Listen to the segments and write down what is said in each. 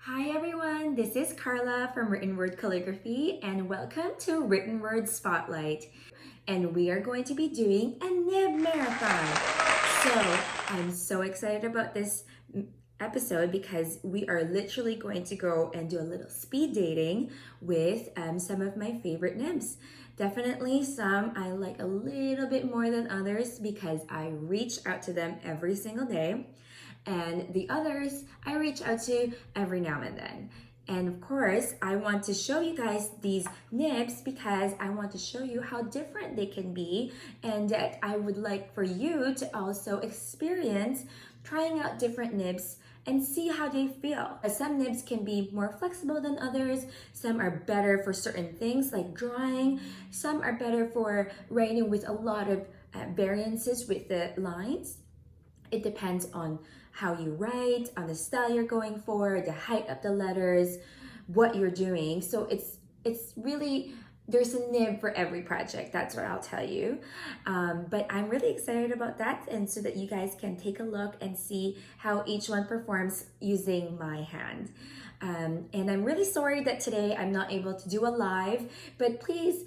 Hi everyone, this is Carla from Written Word Calligraphy and welcome to Written Word Spotlight. And we are going to be doing a nib marathon. So I'm so excited about this episode because we are literally going to go and do a little speed dating with some of my favorite nibs. Definitely some I like a little bit more than others because I reach out to them every single day. And the others I reach out to every now and then. And of course, I want to show you guys these nibs because I want to show you how different they can be, and that I would like for you to also experience trying out different nibs and see how they feel. Some nibs can be more flexible than others. Some are better for certain things like drawing. Some are better for writing with a lot of variances with the lines. It depends on how you write, on the style you're going for, the height of the letters, what you're doing. So it's really, there's a nib for every project. That's what I'll tell you. But I'm really excited about that, and so that you guys can take a look and see how each one performs using my hand. And I'm really sorry that today I'm not able to do a live, but please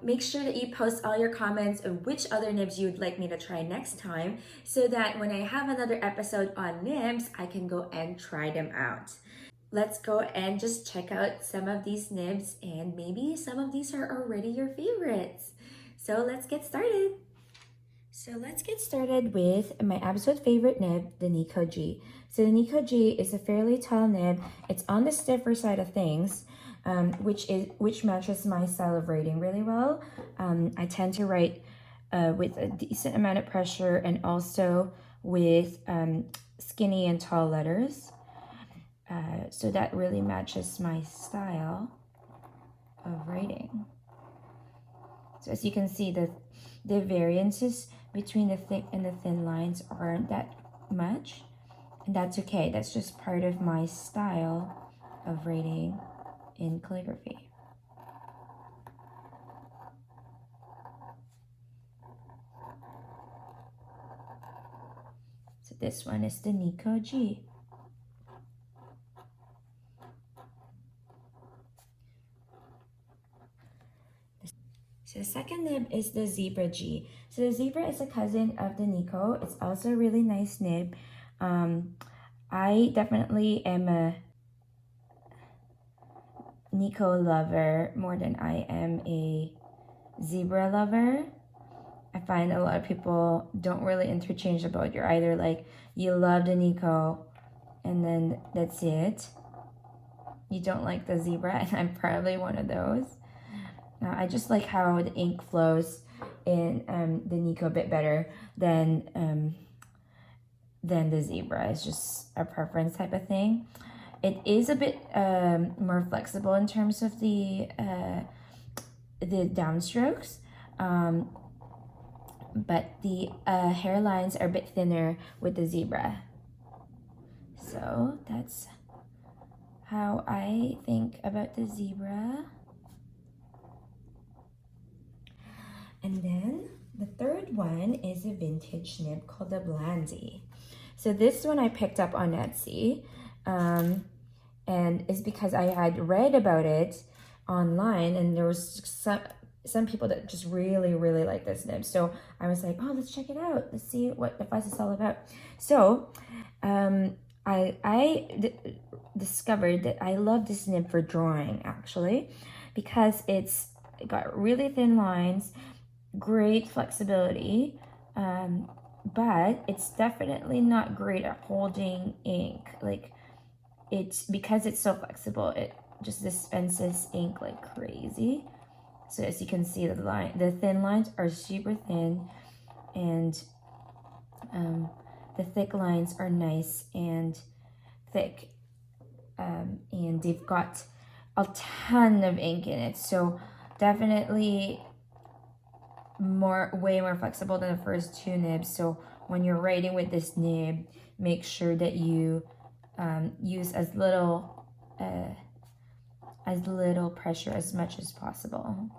make sure that you post all your comments of which other nibs you'd like me to try next time, so that when I have another episode on nibs, I can go and try them out. Let's go and just check out some of these nibs, and maybe some of these are already your favorites. So let's get started. So let's get started with my absolute favorite nib, the Niko G. So the Niko G is a fairly tall nib. It's on the stiffer side of things, which matches my style of writing really well. I tend to write with a decent amount of pressure and also with skinny and tall letters. So that really matches my style of writing. So as you can see, the variances between the thick and the thin lines aren't that much, and that's okay. That's just part of my style of writing in calligraphy. So this one is the Niko G. So the second nib is the Zebra G. So the Zebra is a cousin of the Niko. It's also a really nice nib. I definitely am a Niko lover more than I am a Zebra lover. I find a lot of people don't really interchange about, you're either like you love the Niko and then that's it. You don't like the Zebra, and I'm probably one of those. I just like how the ink flows in the Niko a bit better than the Zebra. It's just a preference type of thing. It is a bit more flexible in terms of the downstrokes, but the hairlines are a bit thinner with the Zebra. So that's how I think about the Zebra. And then the third one is a vintage nib called the Blandy. So this one I picked up on Etsy, and it's because I had read about it online, and there was some people that just really like this nib. So I was like, oh, let's check it out. Let's see what the fuss is all about. So I discovered that I love this nib for drawing, actually, because it's got really thin lines, great flexibility, but it's definitely not great at holding ink. Like, it's because it's so flexible, it just dispenses ink like crazy. So as you can see, the thin lines are super thin, and the thick lines are nice and thick, and they've got a ton of ink in it. So definitely way more flexible than the first two nibs. So when you're writing with this nib, make sure that you use as little pressure as much as possible.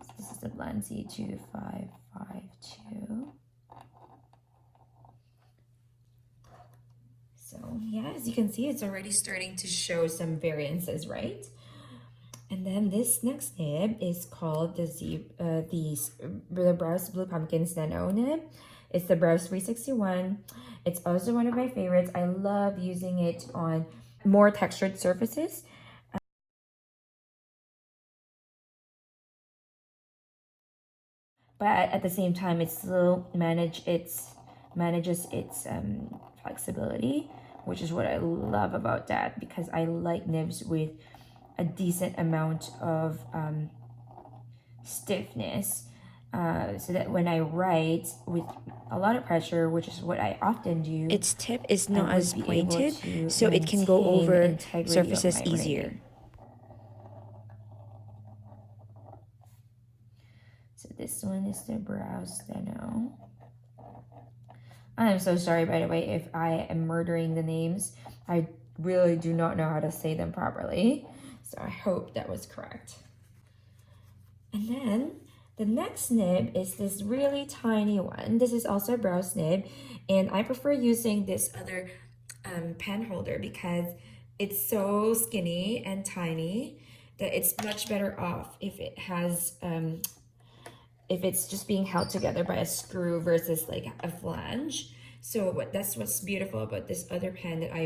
So this is the Blandy 2552. So yeah, as you can see, it's already starting to show some variances, right? And then this next nib is called the Browse Blue Pumpkins Nano nib. It's the Browse 361. It's also one of my favorites. I love using it on more textured surfaces. But at the same time, it still manages its flexibility, which is what I love about that, because I like nibs with a decent amount of stiffness, so that when I write with a lot of pressure, which is what I often do, Its tip is not as pointed, so it can go over surfaces easier. So this one is the Brow Steno. I'm so sorry, by the way, if I am murdering the names. I really do not know how to say them properly, so I hope that was correct. And then the next nib is this really tiny one. This is also a brow nib, and I prefer using this other pen holder because it's so skinny and tiny that it's much better off if it has if it's just being held together by a screw versus like a flange. So that's what's beautiful about this other pen that I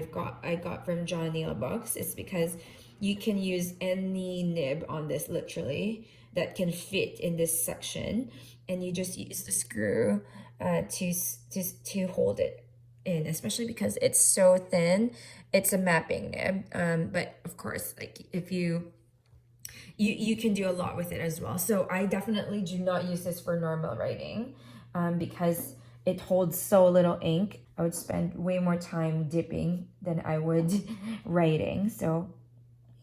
got from John Neal Books, is because you can use any nib on this literally that can fit in this section, and you just use the screw to hold it in, especially because it's so thin. It's a mapping nib, but of course, like if you can do a lot with it as well. So I definitely do not use this for normal writing, because it holds so little ink. I would spend way more time dipping than I would writing. So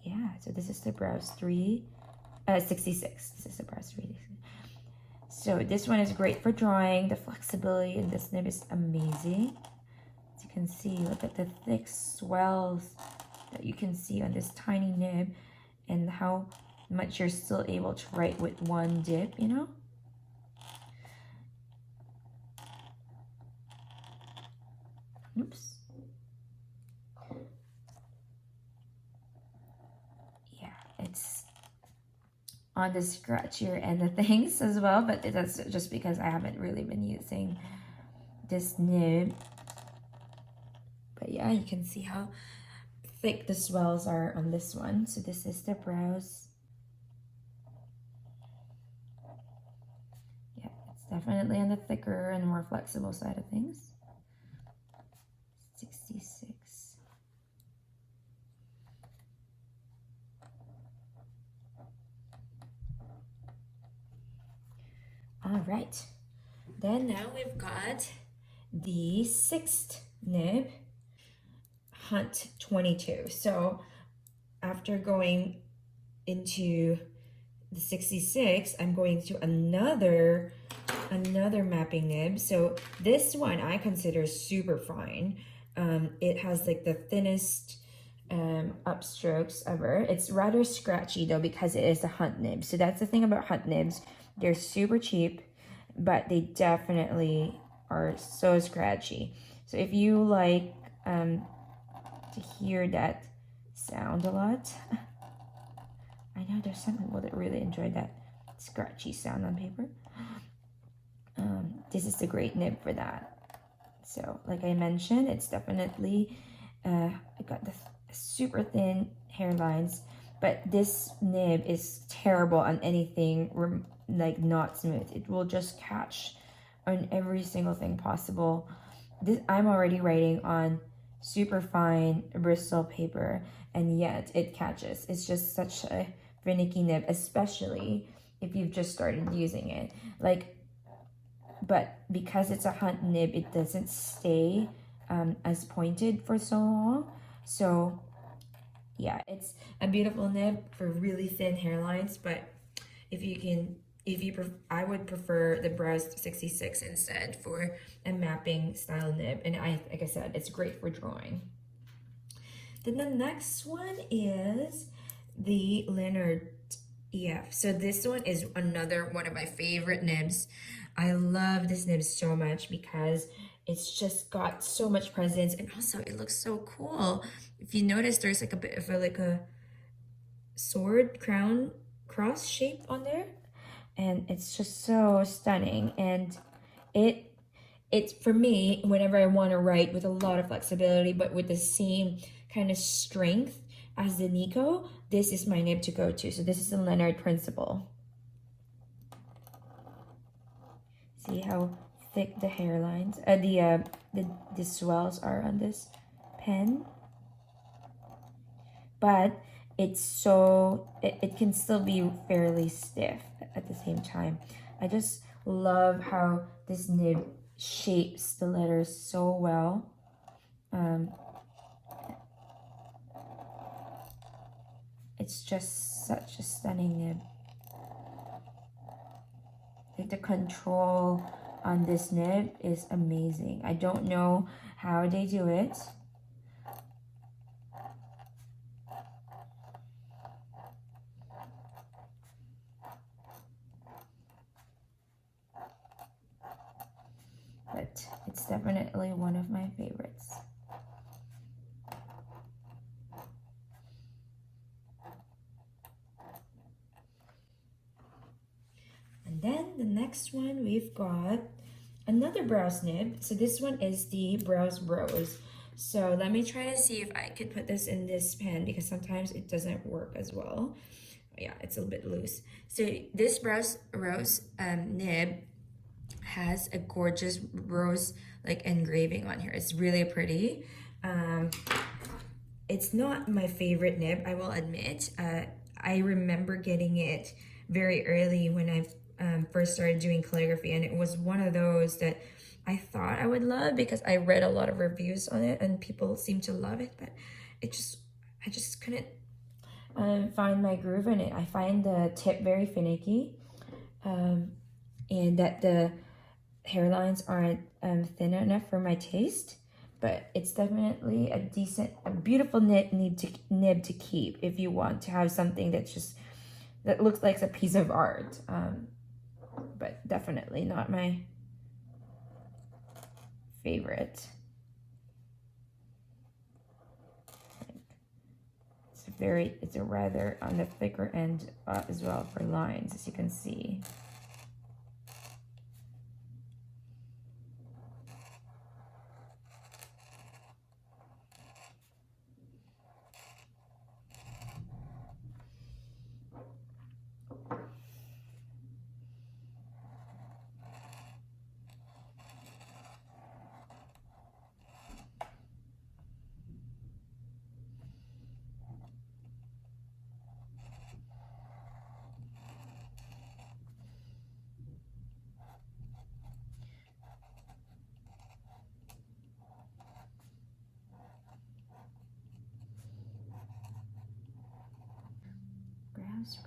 yeah, so this is the Browse 366. This is the Browse 366. So this one is great for drawing. The flexibility in this nib is amazing. As you can see, look at the thick swells that you can see on this tiny nib, and how much you're still able to write with one dip, you know? Oops. Yeah, it's on the scratchier end of things as well, but that's just because I haven't really been using this nib. But yeah, you can see how thick the swells are on this one. So this is the Browse. Yeah, it's definitely on the thicker and more flexible side of things. 66. All right, then now we've got the sixth nib, Hunt 22. So after going into the 66, I'm going to another mapping nib. So this one I consider super fine. It has like the thinnest upstrokes ever. It's rather scratchy though, because it is a Hunt nib. So that's the thing about Hunt nibs. They're super cheap, but they definitely are so scratchy. So if you like to hear that sound a lot, I know there's some people that really enjoy that scratchy sound on paper. This is a great nib for that. So like I mentioned, it's definitely I got the super thin hairlines, but this nib is terrible on anything like not smooth. It will just catch on every single thing possible. I'm already writing on super fine Bristol paper, and yet it catches. It's just such a finicky nib, especially if you've just started using it. But because it's a Hunt nib, it doesn't stay as pointed for so long. So yeah, it's a beautiful nib for really thin hairlines, but I would prefer the Browse 66 instead for a mapping style nib. And like I said, it's great for drawing. Then the next one is the Leonard EF. So this one is another one of my favorite nibs. I love this nib so much because It's just got so much presence, and also it looks so cool. If you notice, there's like a bit of a sword crown cross shape on there, and it's just so stunning. And it's for me, whenever I want to write with a lot of flexibility but with the same kind of strength as the Nico, this is my nib to go to. So this is the Leonard principle. See how thick the hairlines, the swells are on this pen, but it's so it can still be fairly stiff at the same time. I just love how this nib shapes the letters so well. It's just such a stunning nib. Like the control on this nib is amazing. I don't know how they do it. But it's definitely one of my favorites. And then the next one, we've got another brows nib. So this one is the brows rose. So let me try to see if I could put this in this pen, because sometimes it doesn't work as well. Yeah, it's a little bit loose. So this brows rose nib has a gorgeous rose like engraving on here. It's really pretty. It's not my favorite nib, I will admit. I remember getting it very early when I first started doing calligraphy, and it was one of those that I thought I would love because I read a lot of reviews on it and people seemed to love it, but I just couldn't find my groove in it. I find the tip very finicky, and that the hairlines aren't thin enough for my taste, but it's definitely a beautiful nib to keep if you want to have something that looks like a piece of art. But definitely not my favorite. It's a rather on the thicker end as well for lines, as you can see.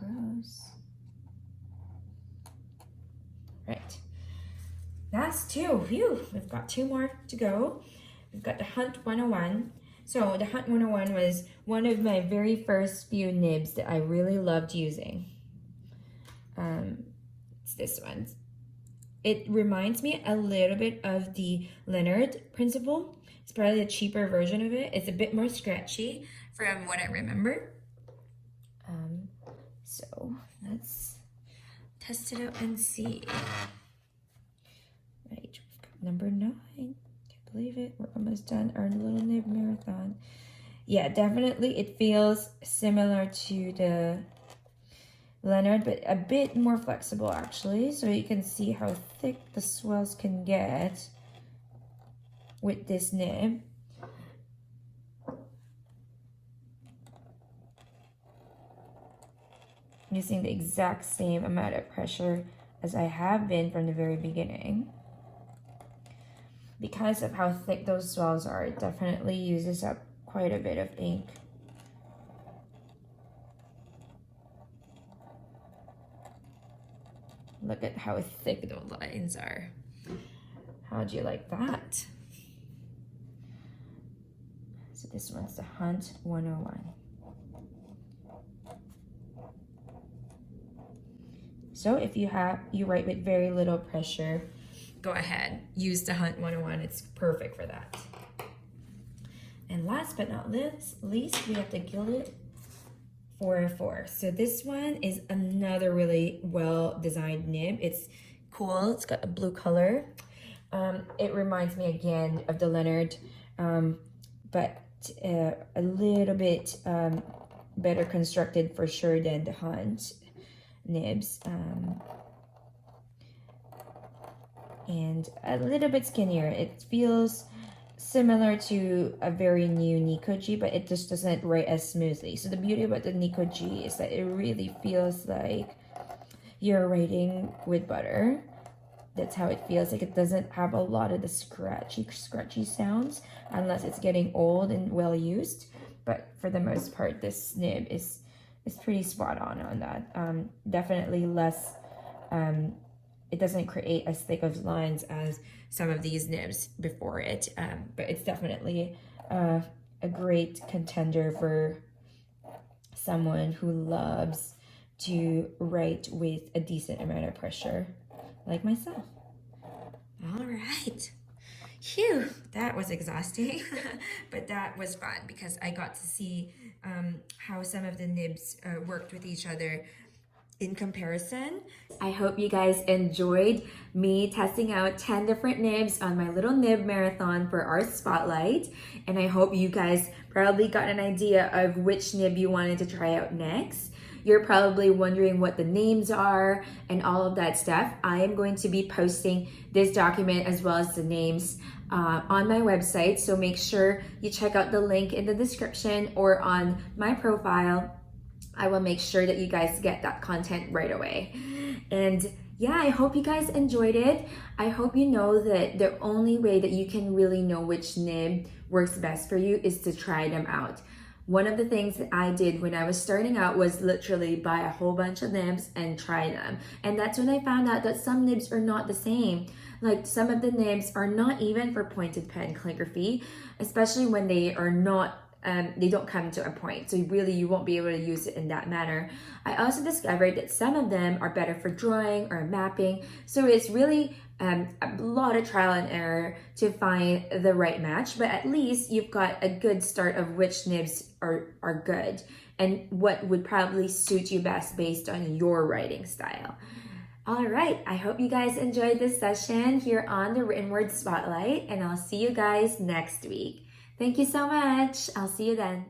Rose. Right. Last two. Phew. We've got two more to go. We've got the Hunt 101. So the Hunt 101 was one of my very first few nibs that I really loved using. It's this one. It reminds me a little bit of the Leonard principle. It's probably a cheaper version of it. It's a bit more scratchy from what I remember. So let's test it out and see. Right, number 9. Can't believe it. We're almost done our little nib marathon. Yeah, definitely it feels similar to the Leonard, but a bit more flexible actually. So you can see how thick the swells can get with this nib. Using the exact same amount of pressure as I have been from the very beginning. Because of how thick those swells are, it definitely uses up quite a bit of ink. Look at how thick the lines are. How do you like that? So this one's the Hunt 101. So if you write with very little pressure, go ahead, use the Hunt 101. It's perfect for that. And last but not least, we have the Gilded 404. So this one is another really well designed nib. It's cool. It's got a blue color. It reminds me again of the Leonard, but a little bit better constructed for sure than the Hunt nibs. And a little bit skinnier. It feels similar to a very new Niko G, but it just doesn't write as smoothly. So the beauty about the Niko G is that it really feels like you're writing with butter. That's how it feels. Like it doesn't have a lot of the scratchy sounds unless it's getting old and well used. But for the most part, this nib is pretty spot on that. Definitely less. It doesn't create as thick of lines as some of these nibs before it, but it's definitely a great contender for someone who loves to write with a decent amount of pressure, like myself. All right. Phew, that was exhausting, but that was fun because I got to see how some of the nibs worked with each other in comparison. I hope you guys enjoyed me testing out 10 different nibs on my little nib marathon for our spotlight. And I hope you guys probably got an idea of which nib you wanted to try out next. You're probably wondering what the names are and all of that stuff. I am going to be posting this document as well as the names on my website. So make sure you check out the link in the description or on my profile. I will make sure that you guys get that content right away. And yeah, I hope you guys enjoyed it. I hope you know that the only way that you can really know which nib works best for you is to try them out. One of the things that I did when I was starting out was literally buy a whole bunch of nibs and try them. And that's when I found out that some nibs are not the same. Like some of the nibs are not even for pointed pen calligraphy, especially when they are not they don't come to a point, so really you won't be able to use it in that manner. I also discovered that some of them are better for drawing or mapping, so it's really a lot of trial and error to find the right match, but at least you've got a good start of which nibs are good and what would probably suit you best based on your writing style. All right, I hope you guys enjoyed this session here on the Written Word Spotlight, and I'll see you guys next week. Thank you so much. I'll see you then.